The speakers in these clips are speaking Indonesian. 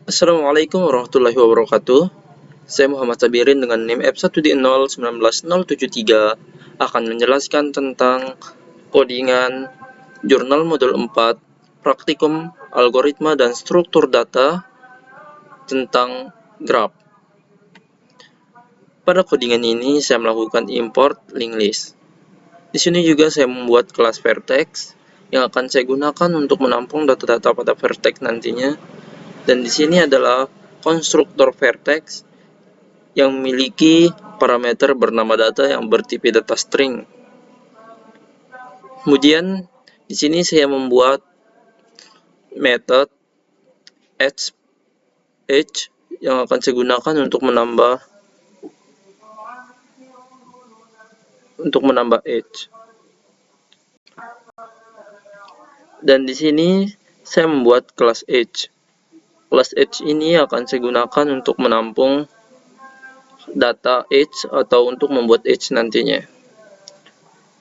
Assalamualaikum warahmatullahi wabarakatuh. Saya Muhammad Sabirin dengan NIM F1D0191073 akan menjelaskan tentang codingan jurnal modul 4 praktikum algoritma dan struktur data tentang graph. Pada codingan ini saya melakukan import linked list. Di sini juga saya membuat kelas vertex yang akan saya gunakan untuk menampung data-data pada vertex nantinya. Dan di sini adalah konstruktor vertex yang memiliki parameter bernama data yang bertipe data string. Kemudian di sini saya membuat method edge yang akan saya gunakan untuk menambah edge. Dan di sini saya membuat kelas edge. Kelas edge ini akan saya gunakan untuk menampung data edge atau untuk membuat edge nantinya.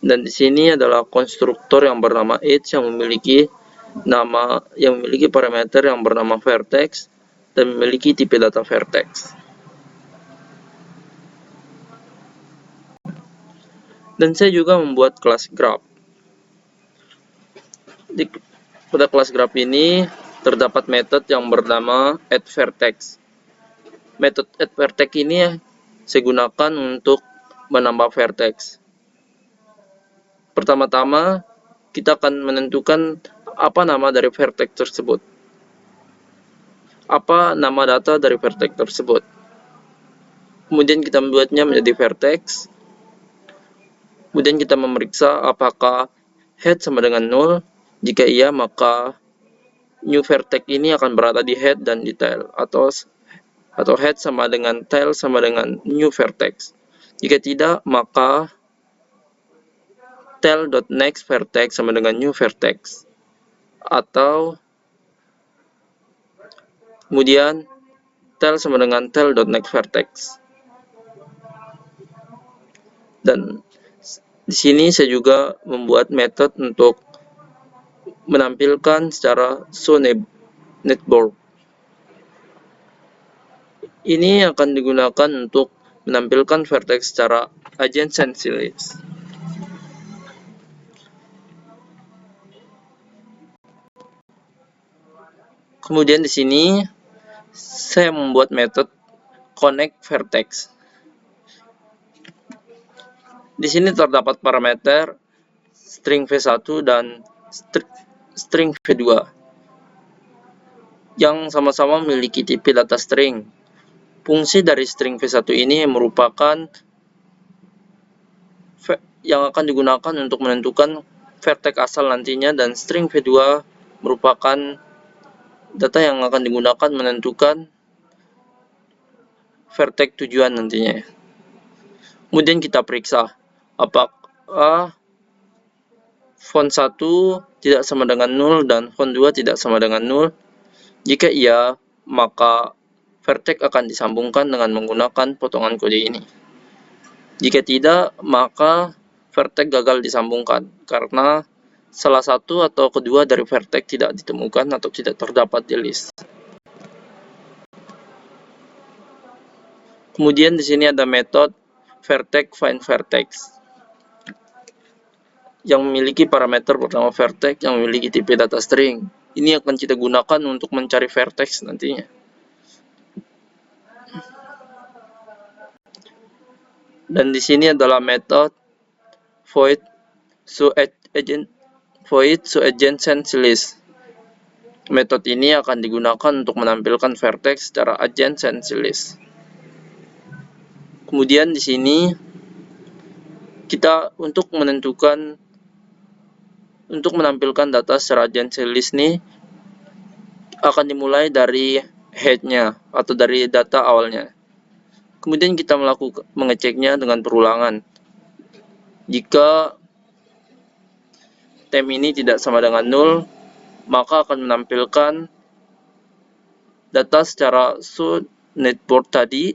Dan di sini adalah konstruktor yang bernama edge yang memiliki parameter yang bernama vertex dan memiliki tipe data vertex. Dan saya juga membuat kelas graph. Pada kelas graph ini terdapat metode yang bernama addVertex. Metode addVertex ini saya gunakan untuk menambah vertex. Pertama-tama kita akan menentukan apa nama dari vertex tersebut. Apa nama data dari vertex tersebut. Kemudian kita membuatnya menjadi vertex. Kemudian kita memeriksa apakah head sama dengan 0. Jika iya, maka new vertex ini akan berada di head dan di tail, atau head sama dengan tail sama dengan new vertex. Jika tidak, maka tail.next vertex sama dengan new vertex, atau kemudian tail sama dengan tail.next vertex. Dan di sini saya juga membuat metode untuk menampilkan secara show_netboard. Ini akan digunakan untuk menampilkan vertex secara adjacency list. Kemudian di sini saya membuat metode connect vertex. Di sini terdapat parameter string v1 dan string v2 yang sama-sama memiliki tipe data string. Fungsi dari string v1 ini merupakan yang akan digunakan untuk menentukan vertex asal nantinya, dan string v2 merupakan data yang akan digunakan menentukan vertex tujuan nantinya. Kemudian kita periksa apakah font 1 tidak sama dengan 0 dan font 2 tidak sama dengan 0. Jika iya, maka vertex akan disambungkan dengan menggunakan potongan kode ini. Jika tidak, maka vertex gagal disambungkan karena salah satu atau kedua dari vertex tidak ditemukan atau tidak terdapat di list. Kemudian di sini ada metode vertex find vertex yang memiliki parameter bernama vertex yang memiliki tipe data string. Ini akan kita gunakan untuk mencari vertex nantinya. Dan di sini adalah metode void show_adjacency list. Metode ini akan digunakan untuk menampilkan vertex secara adjacency list. Kemudian di sini kita untuk menampilkan data secara adjacency list ini akan dimulai dari head-nya atau dari data awalnya. Kemudian kita mengeceknya dengan perulangan. Jika tem ini tidak sama dengan 0, maka akan menampilkan data secara show_netboard tadi.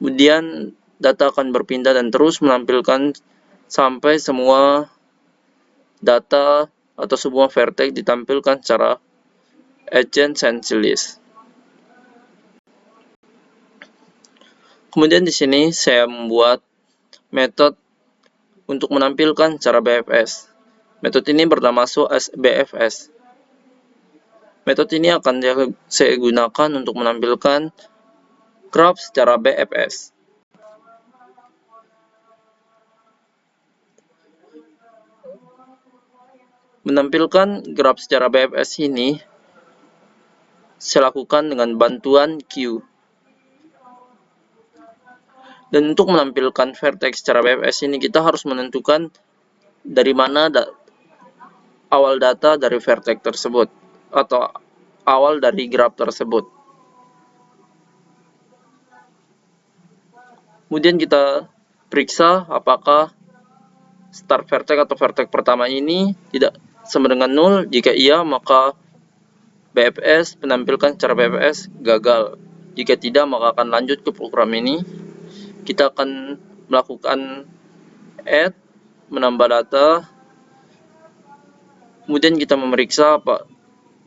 Kemudian data akan berpindah dan terus menampilkan sampai semua data atau semua vertex ditampilkan secara adjacency list. Kemudian di sini saya membuat metode untuk menampilkan cara BFS. Metode ini bernama BFS. Metode ini akan saya gunakan untuk menampilkan graf secara BFS. Menampilkan graf secara BFS ini saya lakukan dengan bantuan Q. Dan untuk menampilkan vertex secara BFS ini kita harus menentukan dari mana awal data dari vertex tersebut atau awal dari graf tersebut. Kemudian kita periksa apakah start vertex atau vertex pertama ini tidak sama dengan 0. Jika iya, maka BFS menampilkan secara BFS gagal. Jika tidak, maka akan lanjut ke program ini. Kita akan melakukan add, menambah data, kemudian kita memeriksa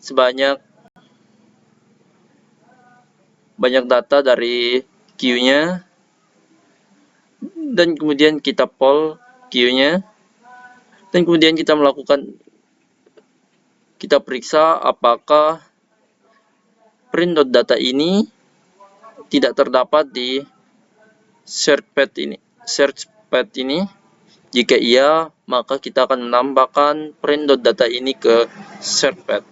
sebanyak data dari Q-nya, dan kemudian kita poll Q-nya, dan kemudian kita periksa apakah print.data ini tidak terdapat di search path ini. Jika iya, maka kita akan menambahkan print.data ini ke search path.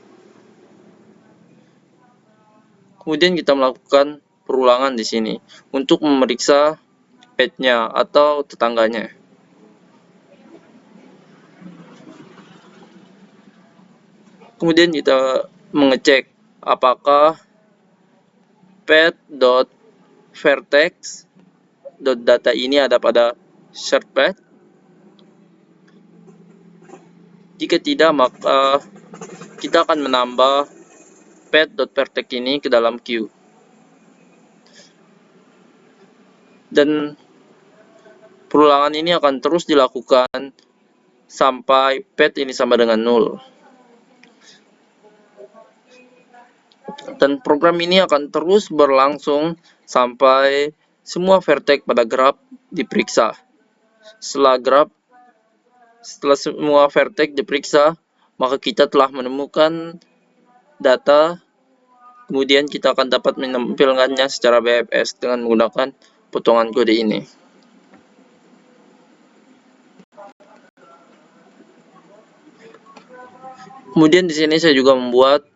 Kemudian kita melakukan perulangan di sini untuk memeriksa path-nya atau tetangganya. Kemudian kita mengecek apakah path.vertex.data ini ada pada search path. Jika tidak, maka kita akan menambah path.vertex ini ke dalam queue. Dan perulangan ini akan terus dilakukan sampai path ini sama dengan 0. Dan program ini akan terus berlangsung sampai semua vertex pada graf diperiksa. Setelah semua vertex diperiksa, maka kita telah menemukan data. Kemudian kita akan dapat menampilkannya secara BFS dengan menggunakan potongan kode ini. Kemudian di sini saya juga membuat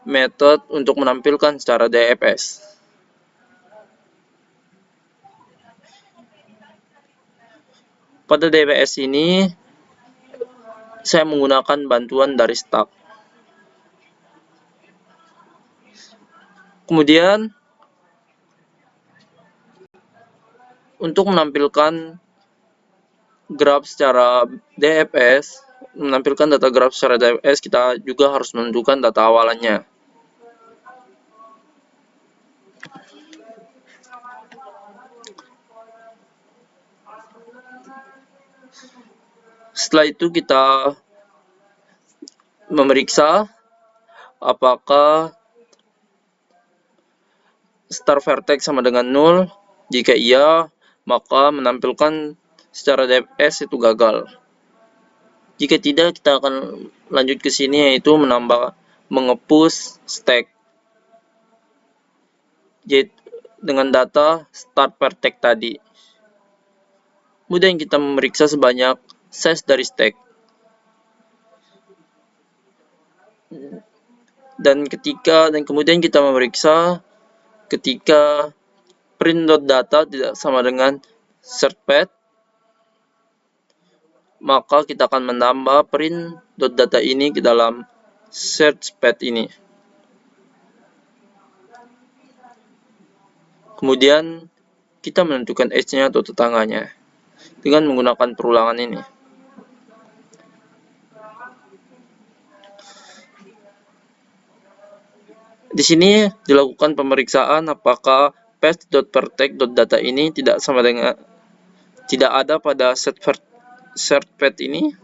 metode untuk menampilkan secara DFS. Pada DFS ini saya menggunakan bantuan dari stack. Kemudian untuk menampilkan graf secara DFS, menampilkan data graf secara DFS, kita juga harus menentukan data awalannya. Setelah itu kita memeriksa apakah start vertex sama dengan 0. Jika iya, maka menampilkan secara DFS itu gagal. Jika tidak, kita akan lanjut ke sini, yaitu mengepus stack dengan data start vertex tadi. Kemudian kita memeriksa sebanyak size dari stack. Dan kemudian kita memeriksa ketika print.data tidak sama dengan search path, maka kita akan menambah print.data ini ke dalam search path ini. Kemudian kita menentukan edge-nya atau tetangganya dengan menggunakan perulangan ini. Di sini dilakukan pemeriksaan apakah path.vertex.data ini tidak ada pada search path ini.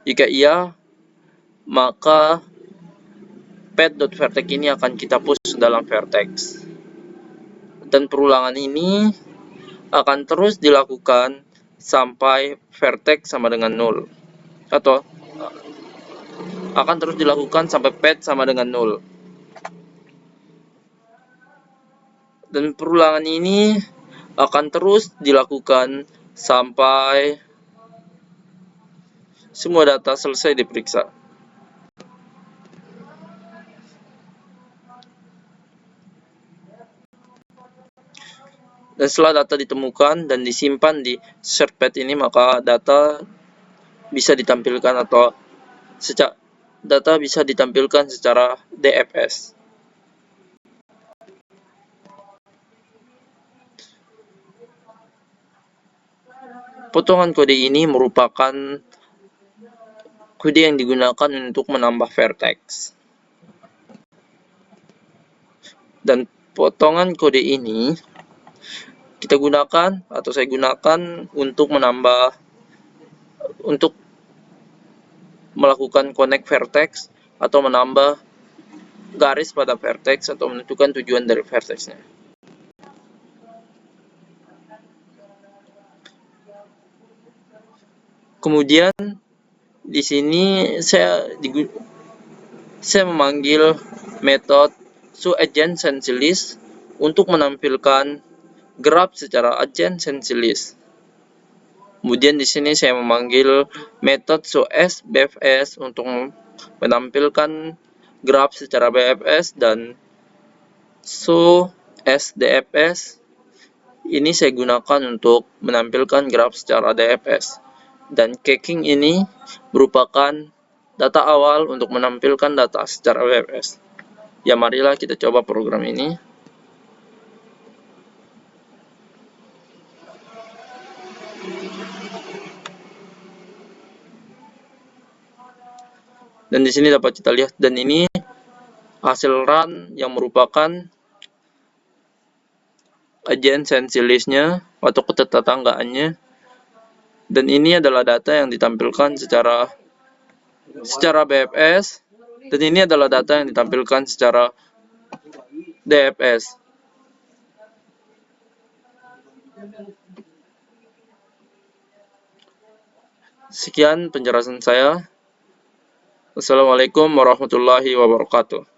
Jika iya, maka path.vertex ini akan kita push dalam vertex. Dan perulangan ini akan terus dilakukan sampai vertex sama dengan 0. Atau akan terus dilakukan sampai path sama dengan 0. Dan perulangan ini akan terus dilakukan sampai semua data selesai diperiksa. Dan setelah data ditemukan dan disimpan di shared path ini, maka data bisa ditampilkan secara DFS. Potongan kode ini merupakan kode yang digunakan untuk menambah vertex. Dan potongan kode ini saya gunakan untuk melakukan connect vertex atau menambah garis pada vertex atau menentukan tujuan dari vertexnya. Kemudian di sini saya memanggil metode show_adjacency list untuk menampilkan graf secara adjacency list. Kemudian di sini saya memanggil metode show_as_bfs untuk menampilkan graf secara BFS, dan show_as_dfs ini saya gunakan untuk menampilkan graf secara DFS. Dan caching ini merupakan data awal untuk menampilkan data secara BFS. Ya, marilah kita coba program ini. Dan di sini dapat kita lihat, dan ini hasil run yang merupakan adjacency list-nya atau ketetanggaannya. Dan ini adalah data yang ditampilkan secara BFS, dan ini adalah data yang ditampilkan secara DFS. Sekian penjelasan saya. Wassalamualaikum warahmatullahi wabarakatuh.